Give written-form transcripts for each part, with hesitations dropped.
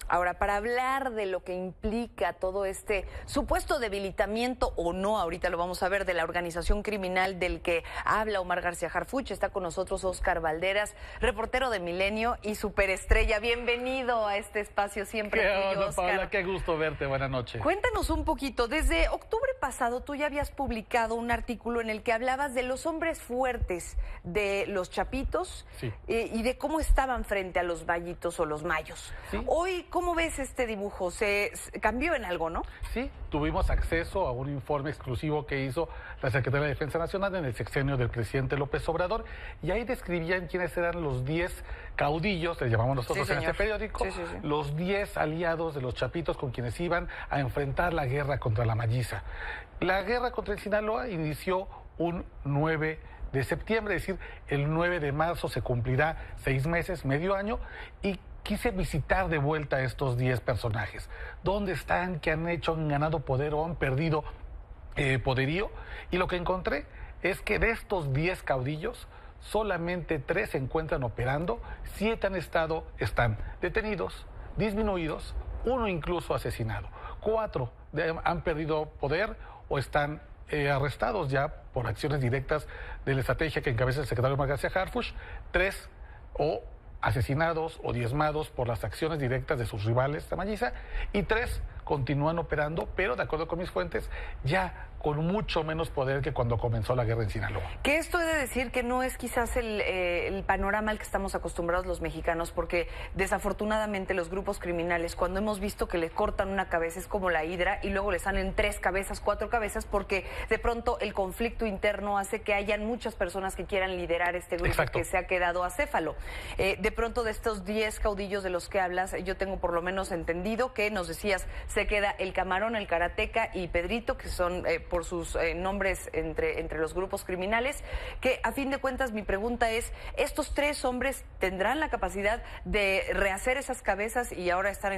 Ahora, para hablar de lo que implica todo este supuesto debilitamiento o no, ahorita lo vamos a ver, de la organización criminal del que habla Omar García Harfuch, está con nosotros Óscar Valderas, reportero de Milenio y superestrella. Bienvenido a este espacio siempre tuyo, Óscar. Paola, qué gusto verte, buenas noches. Cuéntanos un poquito, desde octubre pasado tú ya habías publicado un artículo en el que hablabas de los hombres fuertes de los Chapitos, sí, y de cómo estaban frente a los Vallitos o los Mayos. Sí. Hoy, ¿cómo ves este dibujo? ¿Se cambió en algo, no? Sí, tuvimos acceso a un informe exclusivo que hizo la Secretaría de Defensa Nacional en el sexenio del presidente López Obrador, y ahí describían quiénes eran los 10 caudillos, les llamamos nosotros en este periódico, los 10 aliados de los Chapitos con quienes iban a enfrentar la guerra contra la Malliza. La guerra contra el Sinaloa inició un 9 de septiembre, es decir, el 9 de marzo se cumplirá 6 meses, medio año, y quise visitar de vuelta a estos 10 personajes. ¿Dónde están? ¿Qué han hecho? ¿Han ganado poder o han perdido poderío? Y lo que encontré es que de estos 10 caudillos, solamente 3 se encuentran operando, 7 están detenidos, disminuidos, 1 incluso asesinado. 4 han perdido poder o están arrestados ya por acciones directas de la estrategia que encabeza el secretario Omar García Harfuch. 3 o asesinados o diezmados por las acciones directas de sus rivales de Malliza, y 3 continúan operando, pero de acuerdo con mis fuentes, ya con mucho menos poder que cuando comenzó la guerra en Sinaloa. Que esto he de decir que no es quizás el panorama al que estamos acostumbrados los mexicanos, porque desafortunadamente los grupos criminales, cuando hemos visto que le cortan una cabeza, es como la hidra, y luego le salen 3 cabezas, 4 cabezas, porque de pronto el conflicto interno hace que hayan muchas personas que quieran liderar este grupo. Exacto. Que se ha quedado acéfalo. De pronto, de estos 10 caudillos de los que hablas, yo tengo por lo menos entendido que nos decías, se queda el Camarón, el Karateca y Pedrito, que son por sus nombres entre los grupos criminales, que a fin de cuentas mi pregunta es, ¿estos 3 hombres tendrán la capacidad de rehacer esas cabezas y ahora estar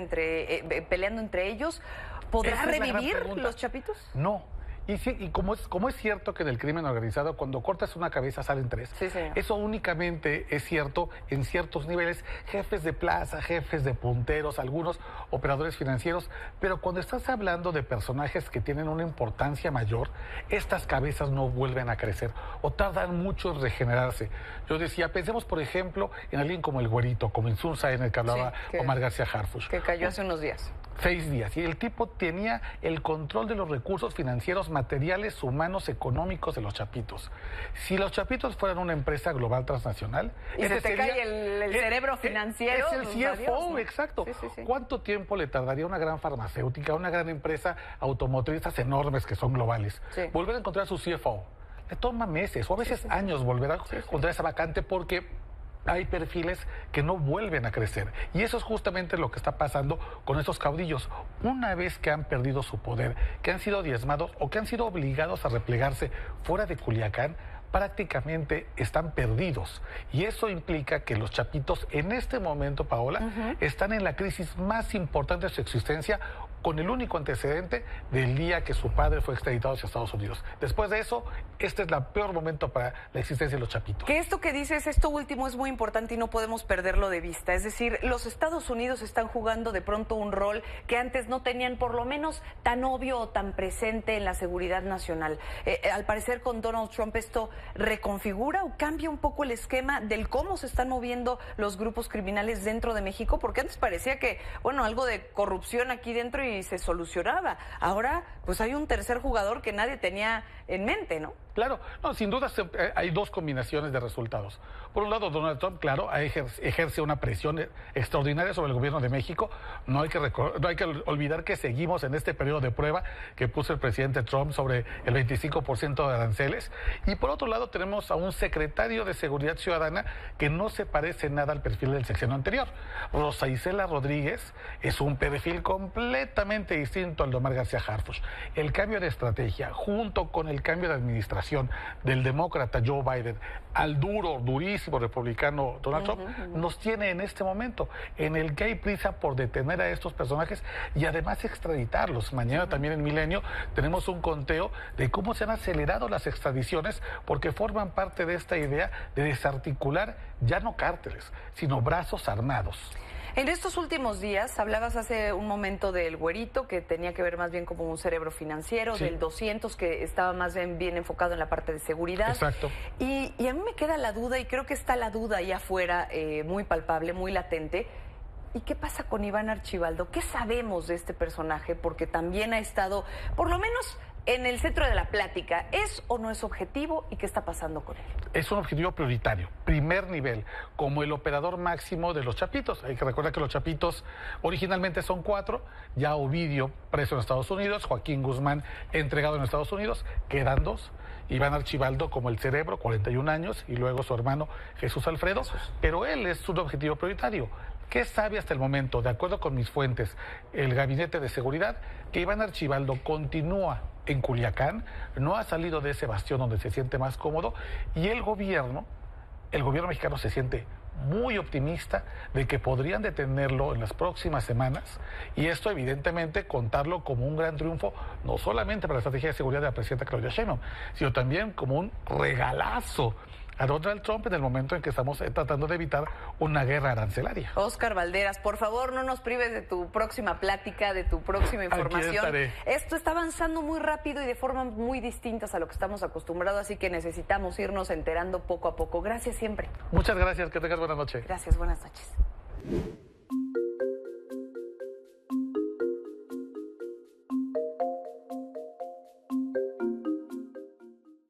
peleando entre ellos? ¿Podrá revivir los Chapitos? No. Y, sí, y como es cierto que en el crimen organizado, cuando cortas una cabeza salen 3, sí, eso únicamente es cierto en ciertos niveles, jefes de plaza, jefes de punteros, algunos operadores financieros, pero cuando estás hablando de personajes que tienen una importancia mayor, estas cabezas no vuelven a crecer o tardan mucho en regenerarse. Yo decía, pensemos por ejemplo en alguien como el Güerito, como Insunza, en el que hablaba Omar García Harfuch. Que cayó hace unos días. 6 días, y el tipo tenía el control de los recursos financieros, materiales, humanos, económicos de los Chapitos. Si los Chapitos fueran una empresa global transnacional... Y se te cae el cerebro financiero. Es el CFO, adiós, ¿no? exacto. Sí. ¿Cuánto tiempo le tardaría una gran farmacéutica, una gran empresa automotriz, estas enormes que son globales, volver a encontrar su CFO? Le toma meses o a veces años volver a encontrar esa vacante, porque hay perfiles que no vuelven a crecer. Y eso es justamente lo que está pasando con estos caudillos. Una vez que han perdido su poder, que han sido diezmados o que han sido obligados a replegarse fuera de Culiacán, prácticamente están perdidos. Y eso implica que los Chapitos en este momento, Paola, están en la crisis más importante de su existencia, con el único antecedente del día que su padre fue extraditado hacia Estados Unidos. Después de eso, este es el peor momento para la existencia de los Chapitos. Que esto que dices, esto último es muy importante y no podemos perderlo de vista. Es decir, los Estados Unidos están jugando de pronto un rol que antes no tenían, por lo menos tan obvio o tan presente en la seguridad nacional. Al parecer con Donald Trump esto reconfigura o cambia un poco el esquema del cómo se están moviendo los grupos criminales dentro de México, porque antes parecía que, bueno, algo de corrupción aquí dentro y se solucionaba. Ahora, pues hay un tercer jugador que nadie tenía en mente, ¿no? Claro, no, sin duda hay 2 combinaciones de resultados. Por un lado, Donald Trump, claro, ejerce una presión extraordinaria sobre el gobierno de México. No hay que olvidar que seguimos en este periodo de prueba que puso el presidente Trump sobre el 25% de aranceles. Y por otro lado, tenemos a un secretario de Seguridad Ciudadana que no se parece nada al perfil del sexenio anterior. Rosa Isela Rodríguez es un perfil completamente distinto al de Omar García Harfuch. El cambio de estrategia, junto con el cambio de administración del demócrata Joe Biden al durísimo republicano Donald Trump, nos tiene en este momento en el que hay prisa por detener a estos personajes y además extraditarlos. Mañana también en Milenio tenemos un conteo de cómo se han acelerado las extradiciones, porque forman parte de esta idea de desarticular ya no cárteles, sino brazos armados. En estos últimos días, hablabas hace un momento del güerito, que tenía que ver más bien como un cerebro financiero, sí, del 200, que estaba más bien enfocado en la parte de seguridad. Exacto. Y a mí me queda la duda, y creo que está la duda ahí afuera, muy palpable, muy latente. ¿Y qué pasa con Iván Archibaldo? ¿Qué sabemos de este personaje? Porque también ha estado, por lo menos, en el centro de la plática. ¿Es o no es objetivo y qué está pasando con él? Es un objetivo prioritario, primer nivel, como el operador máximo de los Chapitos. Hay que recordar que los Chapitos originalmente son 4, ya Ovidio preso en Estados Unidos, Joaquín Guzmán entregado en Estados Unidos, quedan 2. Iván Archibaldo como el cerebro, 41 años, y luego su hermano Jesús Alfredo, pero él es un objetivo prioritario. ¿Qué sabe hasta el momento? De acuerdo con mis fuentes, el Gabinete de Seguridad, que Iván Archibaldo continúa en Culiacán, no ha salido de ese bastión donde se siente más cómodo, y el gobierno mexicano se siente muy optimista de que podrían detenerlo en las próximas semanas, y esto evidentemente contarlo como un gran triunfo, no solamente para la estrategia de seguridad de la presidenta Claudia Sheinbaum, sino también como un regalazo a Donald Trump en el momento en que estamos tratando de evitar una guerra arancelaria. Óscar Valderas, por favor, no nos prives de tu próxima plática, de tu próxima información. Aquí estaré. Esto está avanzando muy rápido y de formas muy distintas a lo que estamos acostumbrados, así que necesitamos irnos enterando poco a poco. Gracias siempre. Muchas gracias, que tengas buena noche. Gracias, buenas noches.